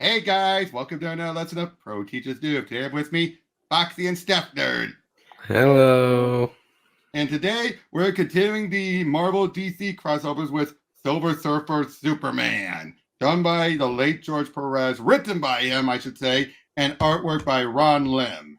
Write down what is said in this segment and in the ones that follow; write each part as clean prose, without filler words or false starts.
Hey guys, welcome to another lesson of Pro Teachers Do. Today I'm with me, Foxy and Steph Nerd. Hello. And today we're continuing the Marvel DC crossovers with Silver Surfer Superman, done by the late George Perez, written by him, I should say, and artwork by Ron Lim.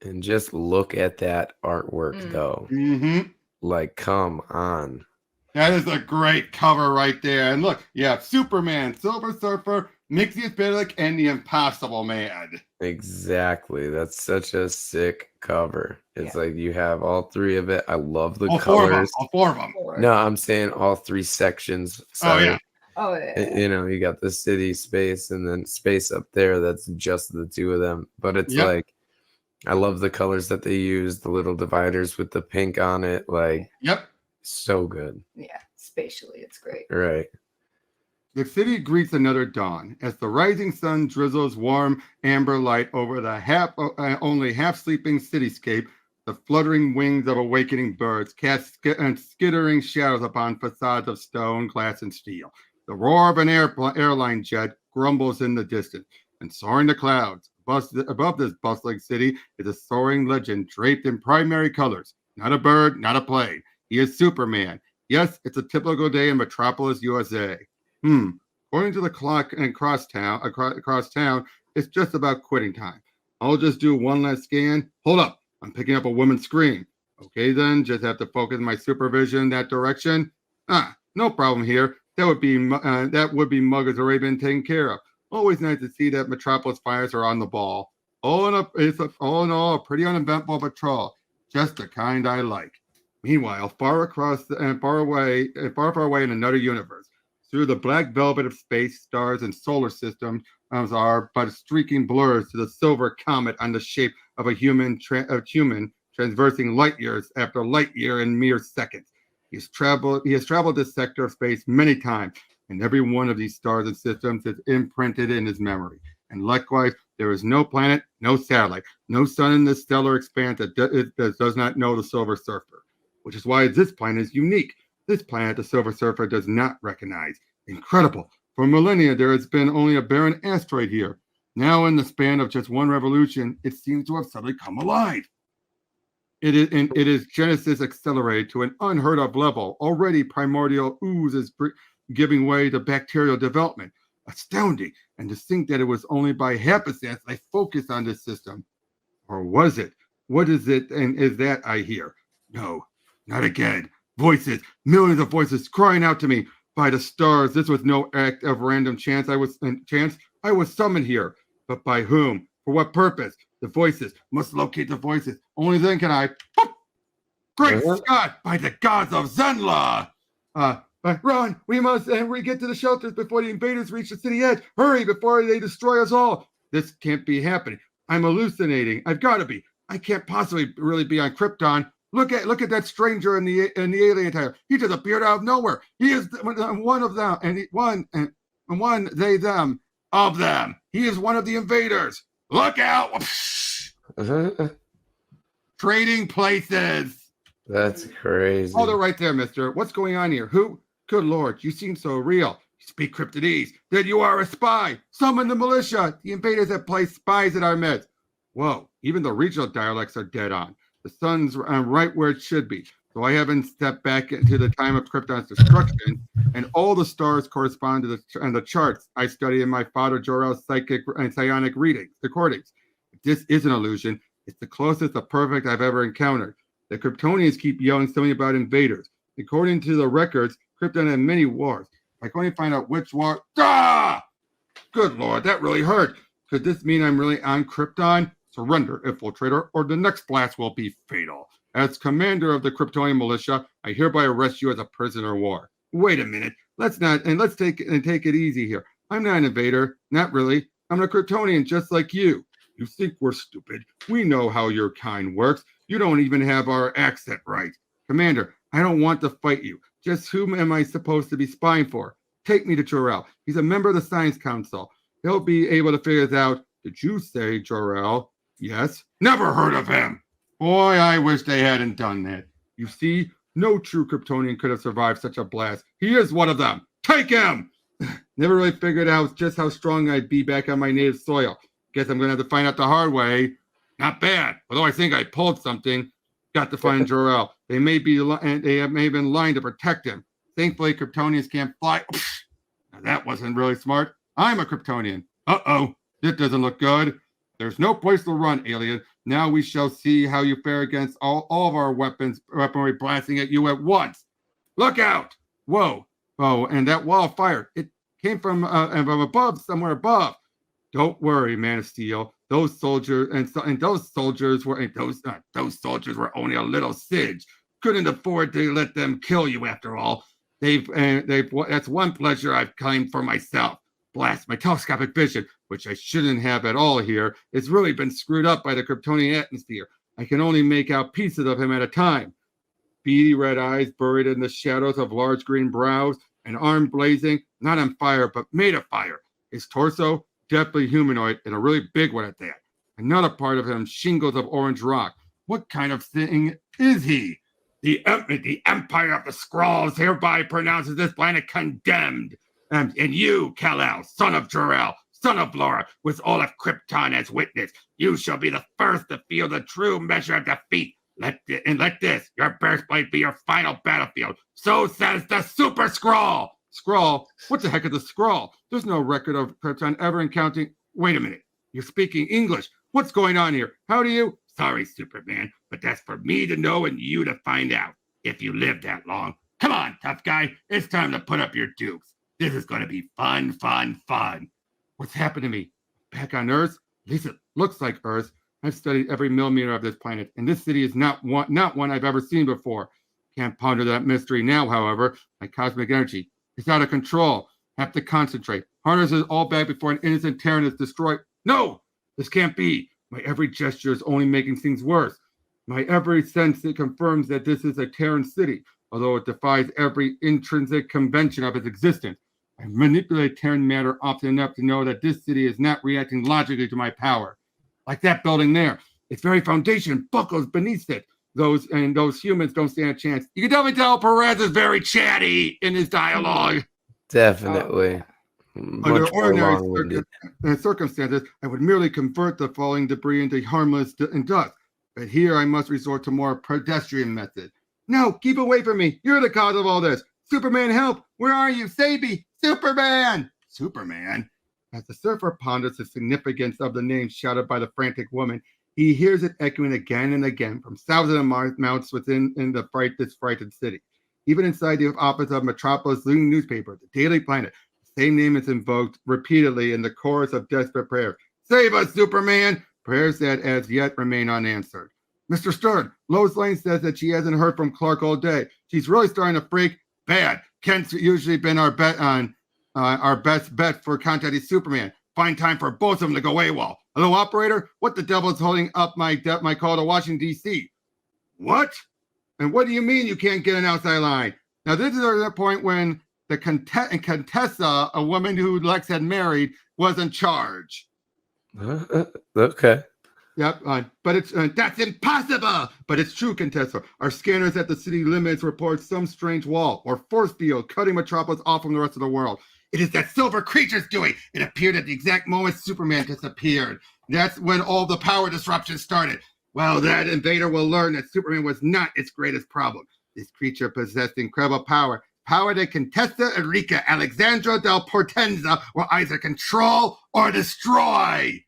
And just look at that artwork, though. Mm-hmm. Like, come on. That is a great cover right there. And look, you have Superman, Silver Surfer, Mxyzptlk, and the Impossible Man. Exactly. That's such a sick cover. It's like you have all three of it. I love the all colors. All four of them. No, I'm saying all three sections. Sorry. Oh, yeah. You got the city space and then space up there. That's just the two of them. But it's like, I love the colors that they use, the little dividers with the pink on it. Like, so good. Yeah, spatially, it's great. Right. The city greets another dawn as the rising sun drizzles warm amber light over the only half-sleeping cityscape. The fluttering wings of awakening birds cast skittering shadows upon facades of stone, glass, and steel. The roar of an airline jet grumbles in the distance, and soaring the clouds above this bustling city is a soaring legend draped in primary colors. Not a bird, not a plane. He is Superman. Yes, it's a typical day in Metropolis, USA. According to the clock and across town, it's just about quitting time. I'll just do one last scan. Hold up, I'm picking up a woman's scream. Okay then, just have to focus my supervision in that direction. No problem here. That would be mug has already been taken care of. Always nice to see that Metropolis fires are on the ball. All in all, a pretty uneventful patrol. Just the kind I like. Meanwhile, far away in another universe, through the black velvet of space, stars and solar systems are but streaking blurs to the silver comet on the shape of a human transversing light years after light year in mere seconds. He has traveled this sector of space many times, and every one of these stars and systems is imprinted in his memory. And likewise, there is no planet, no satellite, no sun in this stellar expanse that does not know the Silver Surfer. Which is why this planet is unique. This planet the Silver Surfer does not recognize. Incredible. For millennia, there has been only a barren asteroid here. Now, in the span of just one revolution, it seems to have suddenly come alive. It is Genesis accelerated to an unheard of level. Already, primordial ooze is giving way to bacterial development. Astounding. And to think that it was only by happenstance I focused on this system. Or was it? What is it and is that I hear? No. Not again. Voices, millions of voices crying out to me. By the stars, this was no act of random chance. I was summoned here. But by whom? For what purpose? The voices. Must locate the voices. Only then can I. Great Scott! By the gods of Zenn-La! Run! We must get to the shelters before the invaders reach the city edge. Hurry before they destroy us all. This can't be happening. I'm hallucinating. I've got to be. I can't possibly really be on Krypton. Look at that stranger in the alien attire. He just appeared out of nowhere. He is one of them, and they them of them. He is one of the invaders. Look out! Trading places. That's crazy. Hold it right there, mister. What's going on here? Who? Good Lord, you seem so real. You speak Kryptonese. Then you are a spy. Summon the militia. The invaders have placed spies in our midst. Whoa, even the regional dialects are dead on. The sun's right where it should be. So I haven't stepped back into the time of Krypton's destruction, and all the stars correspond to the charts I study in my father Jor-El's psychic and psionic recordings. If this is an illusion, it's the closest to perfect I've ever encountered. The Kryptonians keep yelling something about invaders. According to the records, Krypton had many wars. I can only find out which war. Good Lord, that really hurt. Could this mean I'm really on Krypton? Surrender, infiltrator, or the next blast will be fatal. As commander of the Kryptonian militia, I hereby arrest you as a prisoner of war. Wait a minute. Let's take it easy here. I'm not an invader. Not really. I'm a Kryptonian just like you. You think we're stupid. We know how your kind works. You don't even have our accent right. Commander, I don't want to fight you. Just whom am I supposed to be spying for? Take me to Jor-El. He's a member of the Science Council. He'll be able to figure this out. Did you say Jor-El? Yes. Never heard of him. Boy, I wish they hadn't done that. You see, no true Kryptonian could have survived such a blast. He is one of them. Take him! Never really figured out just how strong I'd be back on my native soil. Guess I'm going to have to find out the hard way. Not bad, although I think I pulled something. Got to find Jor-El. They may have been lying to protect him. Thankfully, Kryptonians can't fly. Now, that wasn't really smart. I'm a Kryptonian. Uh-oh, this doesn't look good. There's no place to run, alien. Now we shall see how you fare against all of our weaponry blasting at you at once. Look out! Whoa. Oh, and that wall of fire. It came from above, somewhere above. Don't worry, Man of Steel. Those soldiers those soldiers were only a little sidge. Couldn't afford to let them kill you after all. That's one pleasure I've claimed for myself. Blast, my telescopic vision, which I shouldn't have at all here, it's really been screwed up by the Kryptonian atmosphere. I can only make out pieces of him at a time. Beady red eyes buried in the shadows of large green brows, an arm blazing, not on fire, but made of fire. His torso, definitely humanoid, and a really big one at that. Another part of him, shingles of orange rock. What kind of thing is he? The Empire of the Skrulls hereby pronounces this planet condemned. And you, Kal-El, son of Jor-El, son of Laura, with all of Krypton as witness, you shall be the first to feel the true measure of defeat. Let this, your birthplace, be your final battlefield. So says the Super Skrull. Skrull? What the heck is a Skrull? There's no record of Krypton ever encountering. Wait a minute. You're speaking English. What's going on here? How do you? Sorry, Superman, but that's for me to know and you to find out. If you live that long. Come on, tough guy. It's time to put up your dukes. This is going to be fun, fun, fun. What's happened to me? Back on Earth? At least it looks like Earth. I've studied every millimeter of this planet, and this city is not one I've ever seen before. Can't ponder that mystery now, however. My cosmic energy is out of control. Have to concentrate. Harness it all back before an innocent Terran is destroyed. No! This can't be. My every gesture is only making things worse. My every sense it confirms that this is a Terran city, although it defies every intrinsic convention of its existence. I manipulate Terran matter often enough to know that this city is not reacting logically to my power. Like that building there. Its very foundation buckles beneath it. Those humans don't stand a chance. You can definitely tell Perez is very chatty in his dialogue. Definitely. Under ordinary circumstances, I would merely convert the falling debris into harmless dust. But here I must resort to more pedestrian method. No, keep away from me. You're the cause of all this. Superman, help! Where are you? Save me! Superman! Superman? As the surfer ponders the significance of the name shouted by the frantic woman, he hears it echoing again and again from thousands of mouths within this frightened city. Even inside the office of Metropolis' leading newspaper, the Daily Planet, the same name is invoked repeatedly in the chorus of desperate prayers. Save us, Superman! Prayers that as yet remain unanswered. Mr. Stern, Lois Lane says that she hasn't heard from Clark all day. She's really starting to freak. Bad. Kent's usually been our best bet for contacting Superman. Find time for both of them to go AWOL. Hello, operator? What the devil is holding up my call to Washington, D.C.? What? And what do you mean you can't get an outside line? Now, this is the point when the Contessa, a woman who Lex had married, was in charge. Okay. Yep, but it's that's impossible. But it's true, Contessa. Our scanners at the city limits report some strange wall or force field cutting Metropolis off from the rest of the world. It is that silver creature's doing. It appeared at the exact moment Superman disappeared. That's when all the power disruption started. Well, that invader will learn that Superman was not its greatest problem. This creature possessed incredible power. Power that Contessa Enrica Alexandra del Portenza will either control or destroy.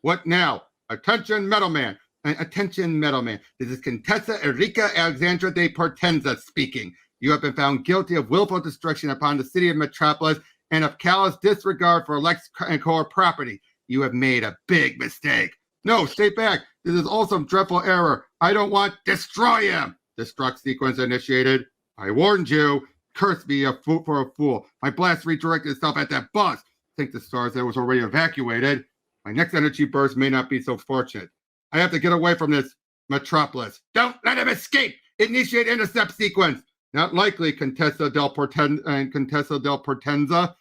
What now? Attention, Metal Man. Attention, Metal Man. This is Contessa Enrica Alexandra de Portenza speaking. You have been found guilty of willful destruction upon the city of Metropolis and of callous disregard for Lex and Core property. You have made a big mistake. No, stay back. This is also dreadful error. I don't want destroy him. Destruct sequence initiated. I warned you. Curse me for a fool. My blast redirected itself at that bus. Think the stars that was already evacuated. My next energy burst may not be so fortunate. I have to get away from this Metropolis. Don't let him escape. Initiate intercept sequence. Not likely, Contessa del Portenza.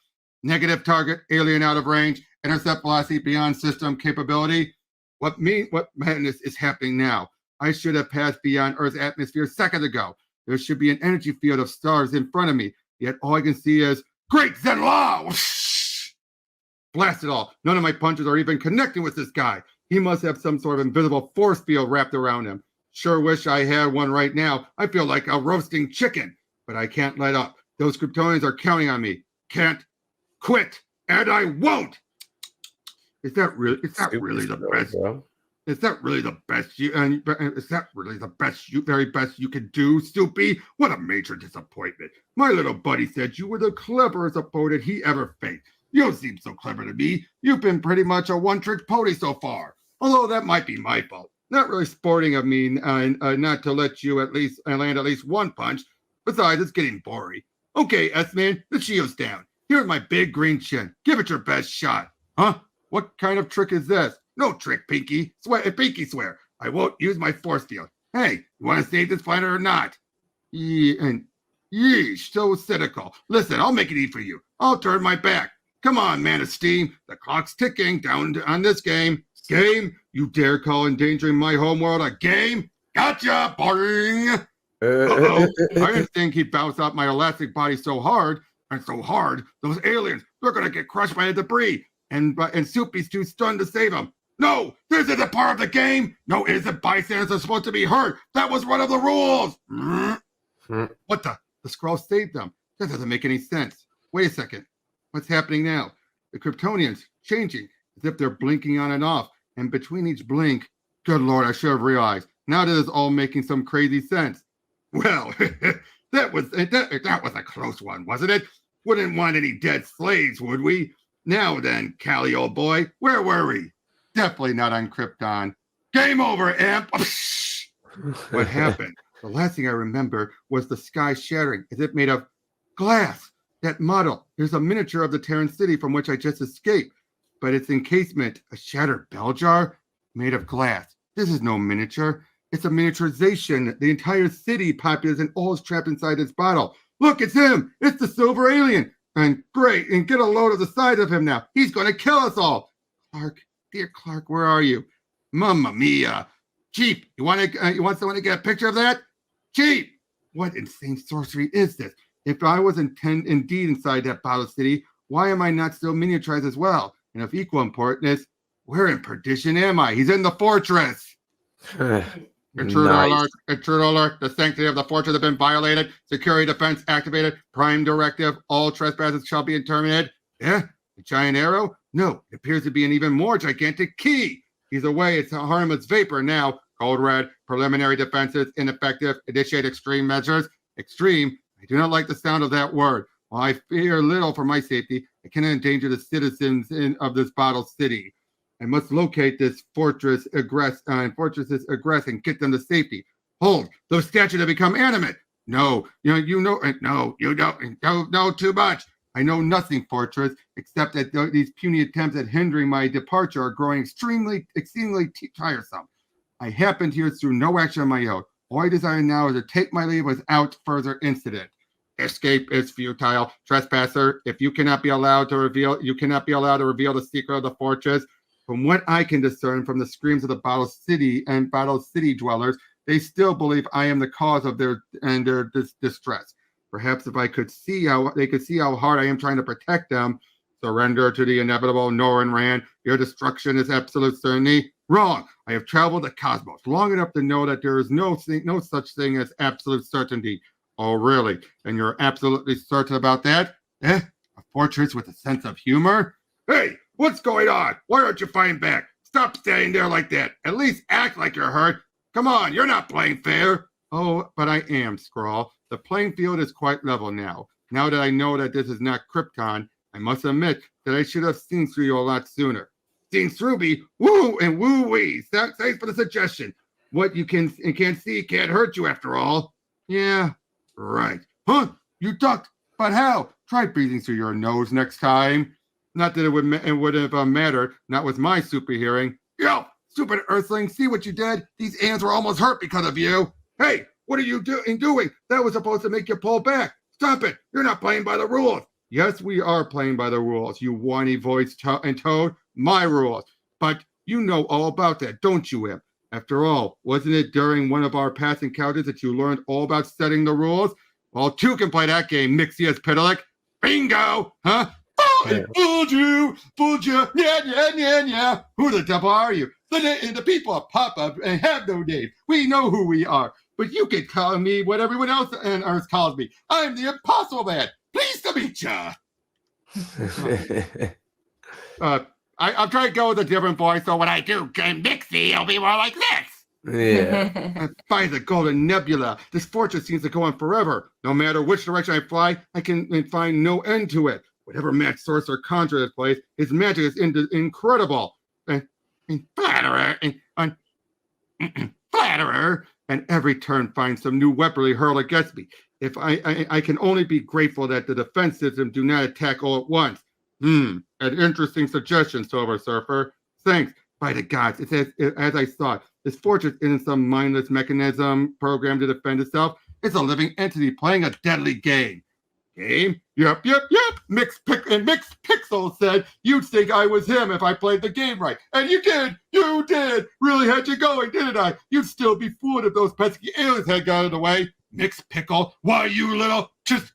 Negative target, alien out of range. Intercept velocity beyond system capability. What madness is happening now? I should have passed beyond Earth's atmosphere seconds ago. There should be an energy field of stars in front of me. Yet all I can see is Great Zenn-La! Blast it all. None of my punches are even connecting with this guy. He must have some sort of invisible force field wrapped around him. Sure wish I had one right now. I feel like a roasting chicken, but I can't let up. Those Kryptonians are counting on me. Can't quit, and I won't. Is that really the best? Bro. Is that really the best you? Is that really the very best you can do, Stoopy? What a major disappointment. My little buddy said you were the cleverest opponent he ever faced. You don't seem so clever to me. You've been pretty much a one-trick pony so far. Although that might be my fault. Not really sporting of me not to let you land at least one punch. Besides, it's getting boring. Okay, S-Man, the shield's down. Here's my big green chin. Give it your best shot. Huh? What kind of trick is this? No trick, Pinky. Pinky swear. I won't use my force field. Hey, you want to save this fighter or not? Yeesh, so cynical. Listen, I'll make it easy for you. I'll turn my back. Come on, man of steam. The clock's ticking down on this game. Game? You dare call endangering my homeworld a game? Gotcha, boring. Uh-oh. I didn't think he'd bounce off my elastic body so hard. And so hard, those aliens, they're going to get crushed by the debris. And Soupy's too stunned to save him. No, this isn't part of the game. No innocent bystanders are supposed to be hurt. That was one of the rules. What the? The Skrull saved them. That doesn't make any sense. Wait a second. What's happening now? The Kryptonians changing as if they're blinking on and off. And between each blink, good Lord, I should have realized. Now that is all making some crazy sense. Well, that was a close one, wasn't it? Wouldn't want any dead slaves, would we? Now then, Callie, old boy, where were we? Definitely not on Krypton. Game over, Imp! What happened? The last thing I remember was the sky shattering as if made of glass. That model, there's a miniature of the Terran city from which I just escaped, but its encasement, a shattered bell jar made of glass. This is no miniature. It's a miniaturization. The entire city populace and all is trapped inside this bottle. Look, it's him. It's the silver alien. And great, and get a load of the size of him now. He's going to kill us all. Clark, dear Clark, where are you? Mamma mia. Chief, you want someone to get a picture of that? Chief, what insane sorcery is this? If I was indeed inside that bottle city, why am I not still miniaturized as well? And of equal importance, where in perdition am I? He's in the fortress. Intruder alert, intruder alert. The sanctity of the fortress has been violated. Security defense activated. Prime directive. All trespassers shall be terminated. Yeah? A giant arrow? No, it appears to be an even more gigantic key. Either way, it's a harmless vapor now. Code red. Preliminary defenses ineffective. Initiate extreme measures. Extreme? I do not like the sound of that word. While I fear little for my safety, I cannot endanger the citizens of this bottle city. I must locate this fortress and get them to safety. Hold, those statues have become animate. No, you don't know too much. I know nothing, Fortress, except that these puny attempts at hindering my departure are growing exceedingly tiresome. I happened here through no action of my own. All I desire now is to take my leave without further incident. Escape is futile. Trespasser, if you cannot be allowed to reveal the secret of the fortress. From what I can discern from the screams of the Bottle City and Bottle City dwellers, they still believe I am the cause of their distress. Perhaps if they could see how hard I am trying to protect them. Surrender to the inevitable, Norin Rand. Your destruction is absolute certainty. Wrong. I have traveled the cosmos long enough to know that there is no such thing as absolute certainty. Oh, really? And you're absolutely certain about that? A fortress with a sense of humor? Hey, what's going on? Why aren't you fighting back? Stop standing there like that. At least act like you're hurt. Come on, you're not playing fair. Oh, but I am, Skrull. The playing field is quite level now. Now that I know that this is not Krypton, I must admit that I should have seen through you a lot sooner. Seen through me? Woo and woo-wee. Thanks for the suggestion. What you can't see can't hurt you after all. Yeah, right. Huh? You ducked? But how? Try breathing through your nose next time. Not that it would have mattered. Not with my super hearing. Yo, stupid Earthling, see what you did? These ants were almost hurt because of you. Hey, what are you doing? That was supposed to make you pull back. Stop it. You're not playing by the rules. Yes, we are playing by the rules, you whiny-voiced and Toad. My rules. But you know all about that, don't you, Imp? After all, wasn't it during one of our past encounters that you learned all about setting the rules? Well, two can play that game, Mxyzptlk. Bingo! Huh? Oh, fooled you! Yeah. Who the devil are you? The people of Pop-Up and have no name. We know who we are. But you can call me what everyone else on Earth calls me. I'm the Impossible Man. Pleased to meet ya. I'm trying to go with a different voice, so when I do Mxy, it'll be more like this. Yeah. By the Golden Nebula, this fortress seems to go on forever. No matter which direction I fly, I can find no end to it. Whatever mad sorcerer conjured this place, his magic is incredible. And flatterer, flatterer, and every turn finds some new weaponry hurled against me. If I can only be grateful that the defense system do not attack all at once. An interesting suggestion, Silver Surfer. Thanks. By the gods, it's as I thought. This fortress isn't some mindless mechanism programmed to defend itself. It's a living entity playing a deadly game. Game? Yep. Mxyzptlk said you'd think I was him if I played the game right. And you did! You did! Really had you going, didn't I? You'd still be fooled if those pesky aliens had got in the way. Mxyzptlk, why you little just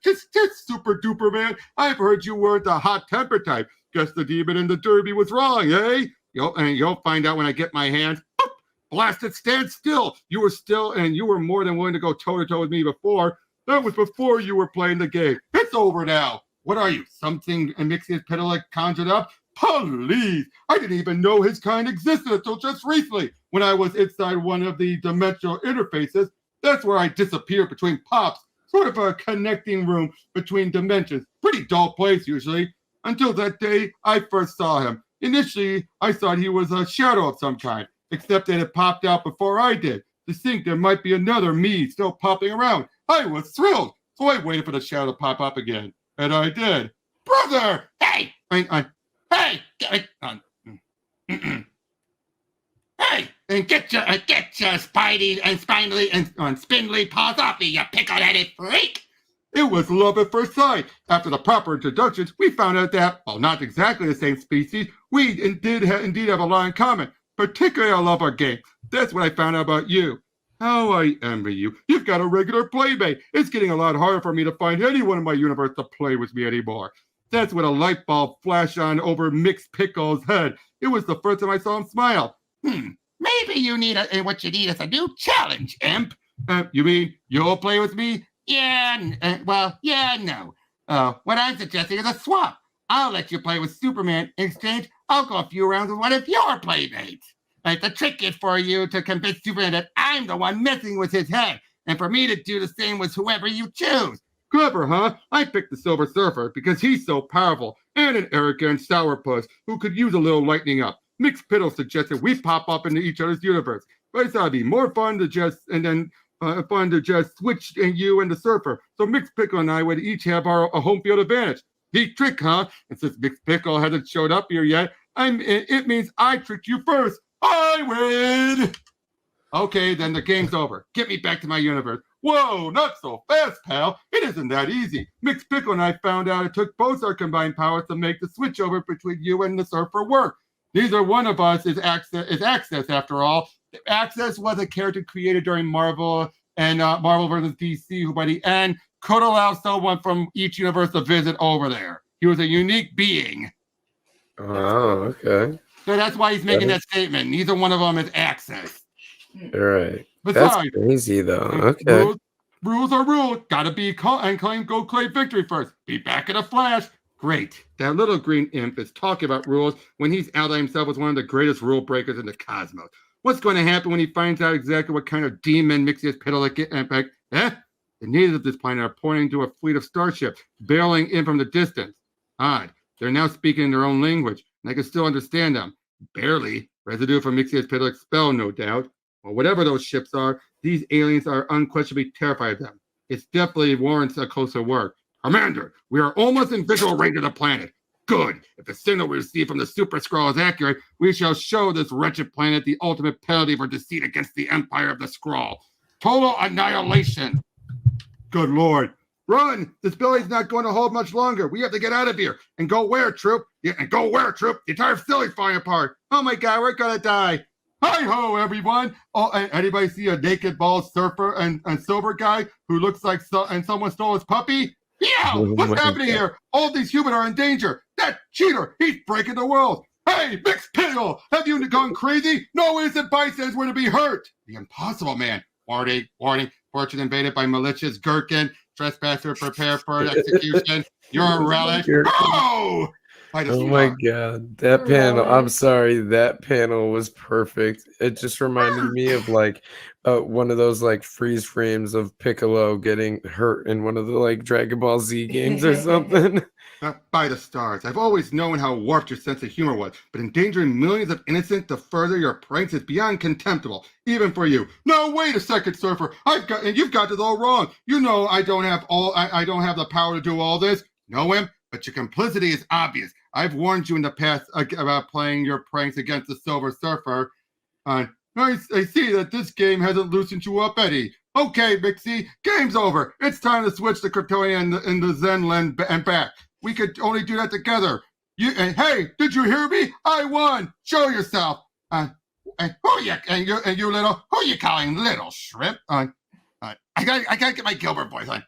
super duper man. I've heard you weren't the hot temper type. Guess the demon in the derby was wrong, eh? You'll find out when I get my hands. Boop, blasted, stand still. You were more than willing to go toe-to-toe with me before. That was before you were playing the game. It's over now. What are you, something Mxyzptlk conjured up? Please, I didn't even know his kind existed until just recently when I was inside one of the dimensional interfaces. That's where I disappeared between pops, sort of a connecting room between dimensions. Pretty dull place usually, until that day I first saw him. Initially, I thought he was a shadow of some kind, except that it popped out before I did. To think there might be another me still popping around. I was thrilled, so I waited for the shadow to pop up again. And I did. Brother! Hey! Hey! Hey! And get your spidey and spindly and spindly paws off me, you pickle-headed freak! It was love at first sight. After the proper introductions, we found out that, while not exactly the same species, we indeed have a lot in common. Particularly, I love our game. That's what I found out about you. How I envy you. You've got a regular playmate. It's getting a lot harder for me to find anyone in my universe to play with me anymore. That's when a light bulb flashed on over Mxyzptlk's head. It was the first time I saw him smile. Maybe you need what you need is a new challenge, Imp. You mean you'll play with me? Yeah, no. What I'm suggesting is a swap. I'll let you play with Superman. In exchange, I'll go a few rounds with one of your playmates. The trick is for you to convince Superman that I'm the one messing with his head, and for me to do the same with whoever you choose. Clever, huh? I picked the Silver Surfer because he's so powerful and an arrogant sourpuss who could use a little lightening up. Mxyzptlk suggested we pop up into each other's universe, but I thought it'd be more fun to just switch you and the Surfer, so Mxyzptlk and I would each have a home field advantage. Neat trick, huh? And since Mxyzptlk hasn't showed up here yet, it means I tricked you first. I win! Okay, then the game's over. Get me back to my universe. Whoa, not so fast, pal. It isn't that easy. Mxyzptlk and I found out it took both our combined powers to make the switch over between you and the Surfer work. Neither one of us is Access after all. Access was a character created during Marvel and Marvel vs. DC, who by the end could allow someone from each universe to visit over there. He was a unique being. Oh, okay. So that's why he's making that statement. Neither one of them is Access. All right. Besides, that's crazy, though. Okay. Rules are rules. Gotta be go claim victory first. Be back in a flash. Great. That little green imp is talking about rules when he's outlined himself as one of the greatest rule breakers in the cosmos. What's going to happen when he finds out exactly what kind of demon Mxyzptlk impact? The natives of this planet are pointing to a fleet of starships barreling in from the distance. Odd. They're now speaking in their own language, and I can still understand them. Barely. Residue from Mxyzptlk's spell, no doubt. Well, whatever those ships are, these aliens are unquestionably terrified of them. It definitely warrants a closer work. Commander, we are almost in visual range of the planet. Good. If the signal we receive from the Super Skrull is accurate, we shall show this wretched planet the ultimate penalty for deceit against the Empire of the Skrull. Total annihilation. Good Lord. Run! This building's not going to hold much longer. We have to get out of here. And go where, troop? Yeah, and go where, troop? The entire facility's falling apart. Oh my God, we're gonna die. Hi-ho, everyone. Oh, anybody see a naked bald surfer and silver guy who looks like someone stole his puppy? Yeah, Oh what's my happening God. here? All these humans are in danger. That cheater, he's breaking the world. Hey, Mxyzptlk, have you gone crazy? No innocent bystanders were to be hurt. The Impossible Man. Warning, warning. Fortune invaded by malicious gherkin. Trespasser, prepare for execution. You're a relic. Oh! By the Oh my star. God, that panel, I'm Relic. sorry, that panel was perfect. It just reminded me of like one of those like freeze frames of Piccolo getting hurt in one of the like Dragon Ball Z games or something. By the stars. I've always known how warped your sense of humor was, but endangering millions of innocents to further your pranks is beyond contemptible, even for you. No, wait a second, Surfer. You've got this all wrong. You know I don't have the power to do all this. Know him? But your complicity is obvious. I've warned you in the past about playing your pranks against the Silver Surfer. I see that this game hasn't loosened you up any. Okay, Mixie, game's over. It's time to switch the Kryptonian and the Zenn-La and back. We could only do that together. Hey, did you hear me? I won. Show yourself. And who you little? Who you calling little shrimp? I gotta get my Gilbert voice on.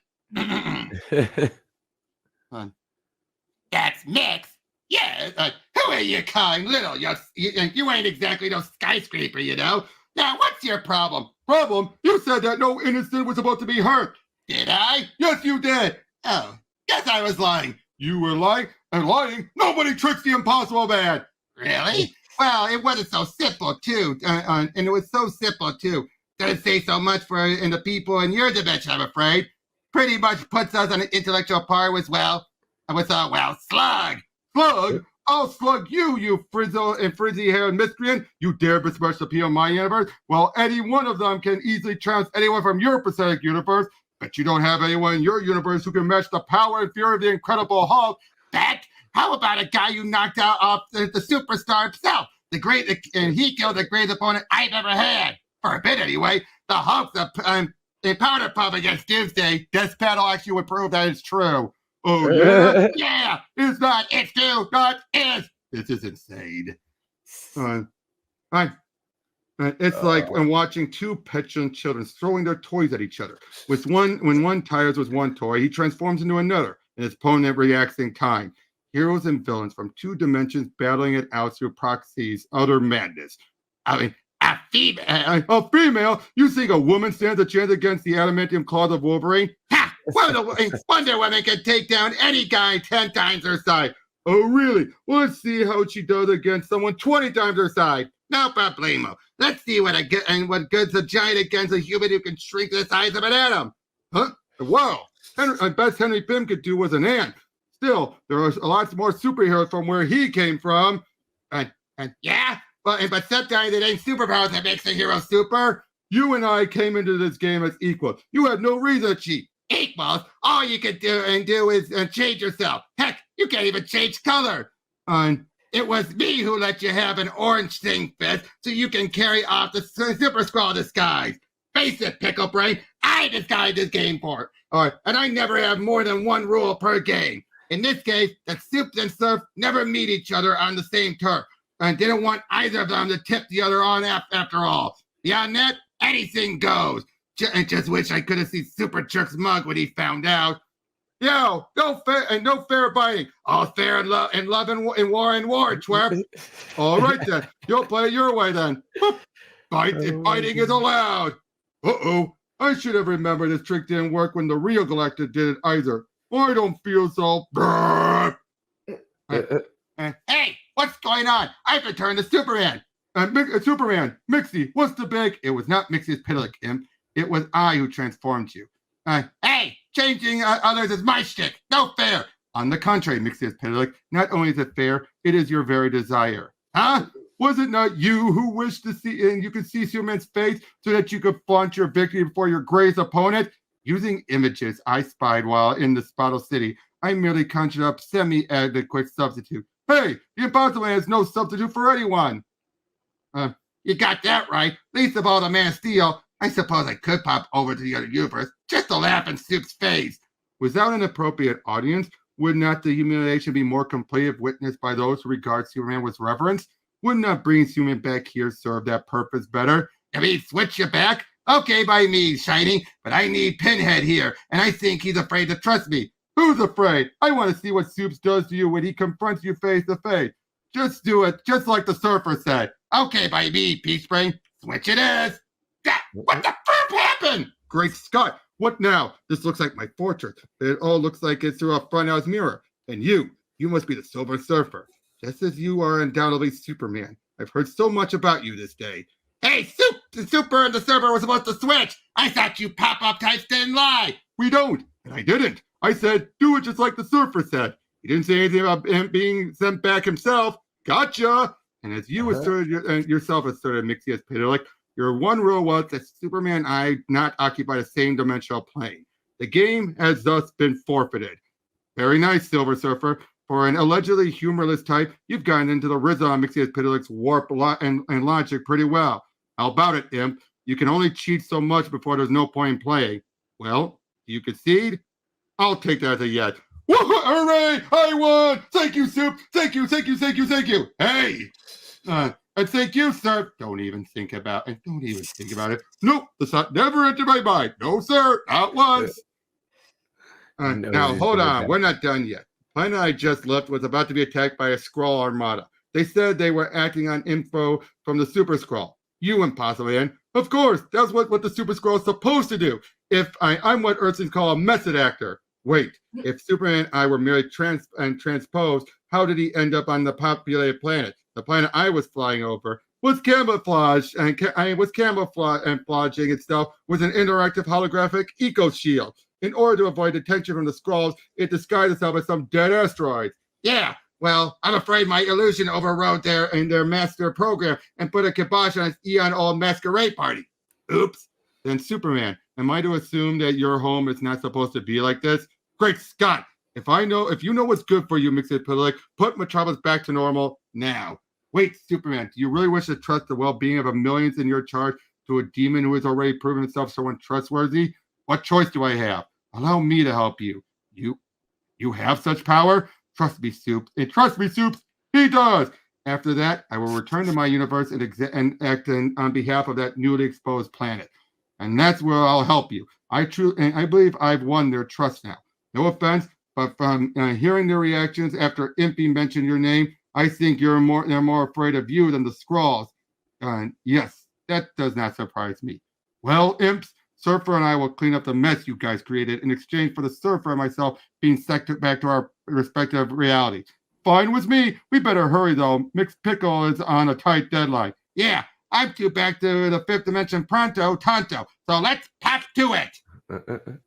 That's Mix. Yeah. Who are you calling little? You ain't exactly no skyscraper, you know. Now, what's your problem? Problem? You said that no innocent was about to be hurt. Did I? Yes, you did. Oh, guess I was lying. You were lying? And lying? Nobody tricks the Impossible Man. Really? Well, it wasn't so simple, too. And it was so simple, too. Doesn't say so much in the people in your dimension, I'm afraid. Pretty much puts us on an intellectual par with, Slug. Slug? I'll slug you frizzy-haired miscreant. You dare besmirch the people of my universe? Well, any one of them can easily trounce anyone from your pathetic universe. But you don't have anyone in your universe who can match the power and fury of the Incredible Hulk. That? How about a guy you knocked out off the superstar himself? And he killed the greatest opponent I've ever had. For a bit, anyway. The Hulk's a powder puff against Doomsday. This battle actually would prove that it's true. Oh, yeah? Yeah! It's not. It's true. Not is. This is insane. It's like when watching two petulant children throwing their toys at each other. When one tires with one toy, he transforms into another, and his opponent reacts in kind. Heroes and villains from two dimensions battling it out through proxies, utter madness. I mean, a female? You think a woman stands a chance against the adamantium claws of Wolverine? Ha! Wonder Woman can take down any guy 10 times her size. Oh, really? Well, let's see how she does against someone 20 times her size. No problemo. Let's see what good's a giant against a human who can shrink to the size of an atom. Huh? Whoa. Best Henry Pym could do was an ant. Still, there are lots more superheroes from where he came from. Yeah? But sometimes it ain't superpowers that makes a hero super. You and I came into this game as equals. You had no reason to cheat. Equals? All you can do is change yourself. Heck, you can't even change color. It was me who let you have an orange thing fist so you can carry off the Super Squall disguise. Face it, Pickle Brain, I disguised this game for it. All right, and I never have more than one rule per game. In this case, the Soups and Surf never meet each other on the same turf, and didn't want either of them to tip the other on after all. Beyond that, anything goes. Just wish I could have seen Super Jerk's mug when he found out. Yo, no fair biting. All fair in love and war, twerp. All right then, you'll play it your way then. Biting is allowed. Uh-oh, I should have remembered this trick didn't work when the real Galactic did it either. I don't feel so. Hey, what's going on? I've returned to Superman. Superman, Mixie, what's the big? It was not Mxyzptlk, Kim. It was I who transformed you. Hey, changing others is my shtick. No fair. On the contrary, Mxyzptlk, not only is it fair, it is your very desire. Huh? Was it not you who wished to see, and you could see Superman's face so that you could flaunt your victory before your greatest opponent? Using images I spied while in the Spottle City, I merely conjured up semi-adequate substitute. Hey, the Impossible Man is no substitute for anyone. You got that right. Least of all the Man of Steel. I suppose I could pop over to the other universe just to laugh in Soup's face. Without an appropriate audience, would not the humiliation be more complete if witnessed by those who regard Superman with reverence? Would not bringing Superman back here serve that purpose better? I mean, switch you back? Okay by me, Shining, but I need Pinhead here, and I think he's afraid to trust me. Who's afraid? I want to see what Soups does to you when he confronts you face to face. Just do it, just like the surfer said. Okay, by me, Peach Brain. Switch it is. What the flip happened? Great Scott. What now? This looks like my fortress. It all looks like it's through a funhouse mirror. And you must be the Silver Surfer. Just as you are undoubtedly Superman. I've heard so much about you this day. Hey, Soup! The Super and the Surfer were supposed to switch. I thought you pop-up types didn't lie. We don't. And I didn't. I said, do it just like the Surfer said. He didn't say anything about him being sent back himself. Gotcha. And as you asserted yourself asserted Mxyzptlk, your one rule was that Superman and I not occupy the same dimensional plane. The game has thus been forfeited. Very nice, Silver Surfer. For an allegedly humorless type, you've gotten into the rhythm on Mxyzptlk's warp and logic pretty well. How about it, Imp? You can only cheat so much before there's no point in playing. Well, do you concede? I'll take that as a yes. Hooray! I won! Thank you, Soup! Thank you! Hey! And thank you, sir. Don't even think about it. Nope, the thought never entered my mind. No, sir, not once. Now, hold on. We're not done yet. The planet I just left was about to be attacked by a Skrull armada. They said they were acting on info from the Super Skrull. You, Impossible Man. Of course, that's what the Super Skrull is supposed to do. I'm what Earthsons call a method actor. Wait, if Superman and I were merely transposed, how did he end up on the populated planet? The planet I was flying over was camouflaged, and camouflaging itself with an interactive holographic eco shield. In order to avoid detection from the Skrulls, it disguised itself as some dead asteroids. Yeah, well, I'm afraid my illusion overrode their master program and put a kibosh on its eon-old masquerade party. Oops. Then Superman, am I to assume that your home is not supposed to be like this? Great Scott! If you know what's good for you, Mxyzptlk, put Metropolis back to normal now. Wait, Superman, do you really wish to trust the well-being of the millions in your charge to a demon who has already proven himself so untrustworthy? What choice do I have? Allow me to help you. You have such power? Trust me, Soups. And trust me, Soups, he does. After that, I will return to my universe and act on behalf of that newly exposed planet. And that's where I'll help you. I believe I've won their trust now. No offense, but from hearing their reactions after Impy mentioned your name, I think they're more afraid of you than the Skrulls. Yes, that does not surprise me. Well, Imps, Surfer and I will clean up the mess you guys created in exchange for the Surfer and myself being sent back to our respective realities. Fine with me. We better hurry, though. Mxyzptlk is on a tight deadline. Yeah, I'm due back to the fifth dimension pronto, tonto. So let's pop to it.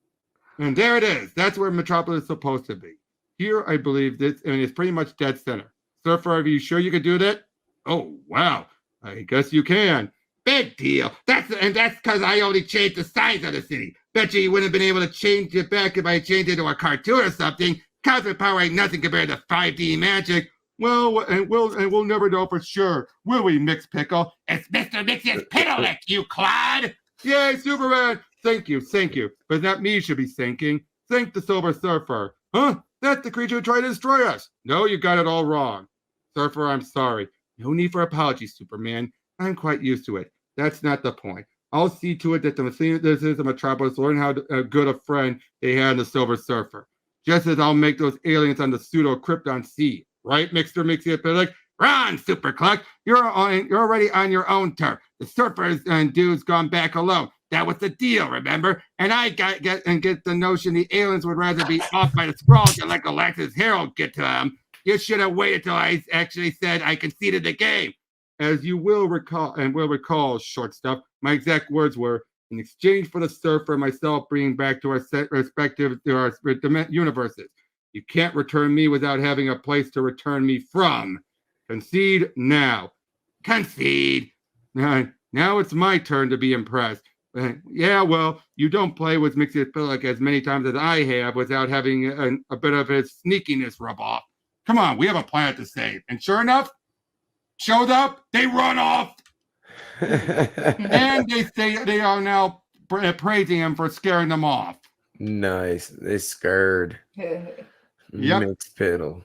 And there it is. That's where Metropolis is supposed to be. Here, I believe it's pretty much dead center. Surfer, are you sure you can do that? Oh, wow. I guess you can. Big deal. That's because I only changed the size of the city. Bet you wouldn't have been able to change it back if I changed it to a cartoon or something. Cosmic power ain't nothing compared to 5D magic. Well, and we'll never know for sure, will we, Mxyzptlk? It's Mr. Mxyzptlk, you clod! Yay, Superman! Thank you. But not me should be thanking. Thank the Silver Surfer. Huh? That's the creature who tried to destroy us. No, you got it all wrong. Surfer, I'm sorry. No need for apologies, Superman. I'm quite used to it. That's not the point. I'll see to it that the citizens of Metropolis learn how good a friend they had in the Silver Surfer. Just as I'll make those aliens on the pseudo-Krypton see. Right, Mr. Mxyzptlk? Run, Super Cluck. You're already on your own turf. The surfers and dudes gone back alone. That was the deal, remember? And I get the notion the aliens would rather be off by the Skrulls than let Galactus Herald get to them. You should have waited till I actually said I conceded the game. As you will recall, short stuff, my exact words were, in exchange for the Surfer and myself bringing back to our respective universes. You can't return me without having a place to return me from. Concede now. Concede. Now it's my turn to be impressed. Yeah, well, you don't play with Mxyzptlk as many times as I have without having a bit of his sneakiness rub off. Come on, we have a planet to save. And sure enough, showed up, they run off. And they are now praising him for scaring them off. Nice. They scared. Yep. Mxyzptlk.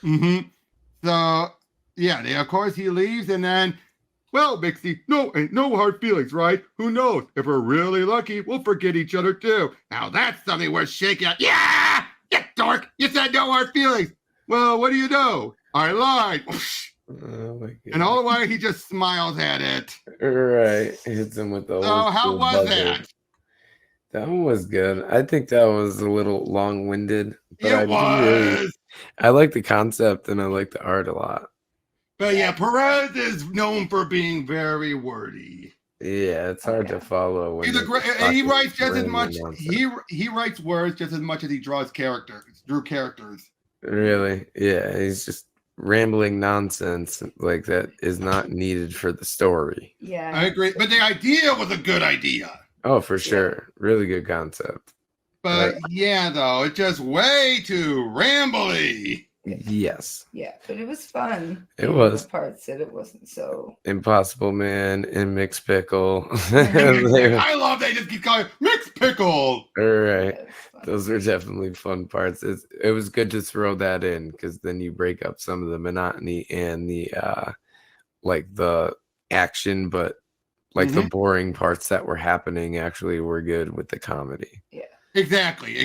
Mm-hmm. So, yeah, of course he leaves, and then, Well, Mixie, ain't no hard feelings, right? Who knows? If we're really lucky, we'll forget each other too. Now that's something worth shaking out. Yeah! You dork! You said no hard feelings. Well, what do you know? I lied. Oh my God. And all the while he just smiles at it. Right. Hits him with the So how was that? That one was good. I think that was a little long-winded. But It was. I like the concept and I like the art a lot. But yeah, Perez is known for being very wordy. Yeah, it's hard to follow. When He writes just as much. He writes words just as much as he draws characters. Drew characters. Really? Yeah, he's just rambling nonsense like that is not needed for the story. Yeah, I agree. But the idea was a good idea. Oh, for sure. Really good concept. But yeah, though, it's just way too rambly. Yes. Yeah, but it was fun. It was. The parts that it wasn't so. Impossible Man and Mxyzptlk. I love they just keep calling Mxyzptlk. All right. Yeah, those are definitely fun parts. It was good to throw that in because then you break up some of the monotony and the like the action, but like the boring parts that were happening actually were good with the comedy. Yeah. Exactly.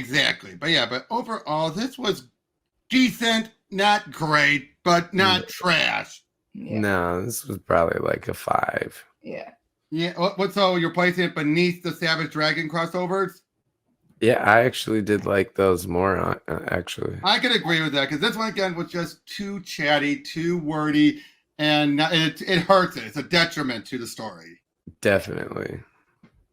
But overall, this was decent, not great, but not trash. Yeah. No, this was probably like a 5. Yeah. Yeah. What's so you're placing it beneath the Savage Dragon crossovers? Yeah, I actually did like those more. Actually, I can agree with that because this one again was just too chatty, too wordy, and it hurts it. It's a detriment to the story. Definitely.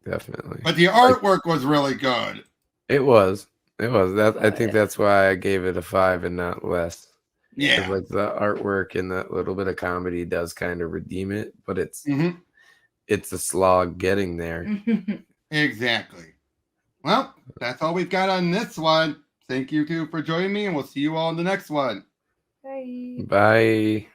But the artwork was really good. It was. That I think that's why I gave it a 5 and not less. Yeah. Like the artwork and that little bit of comedy does kind of redeem it, but it's a slog getting there. Exactly. Well, that's all we've got on this one. Thank you two for joining me, and we'll see you all in the next one. Bye. Bye.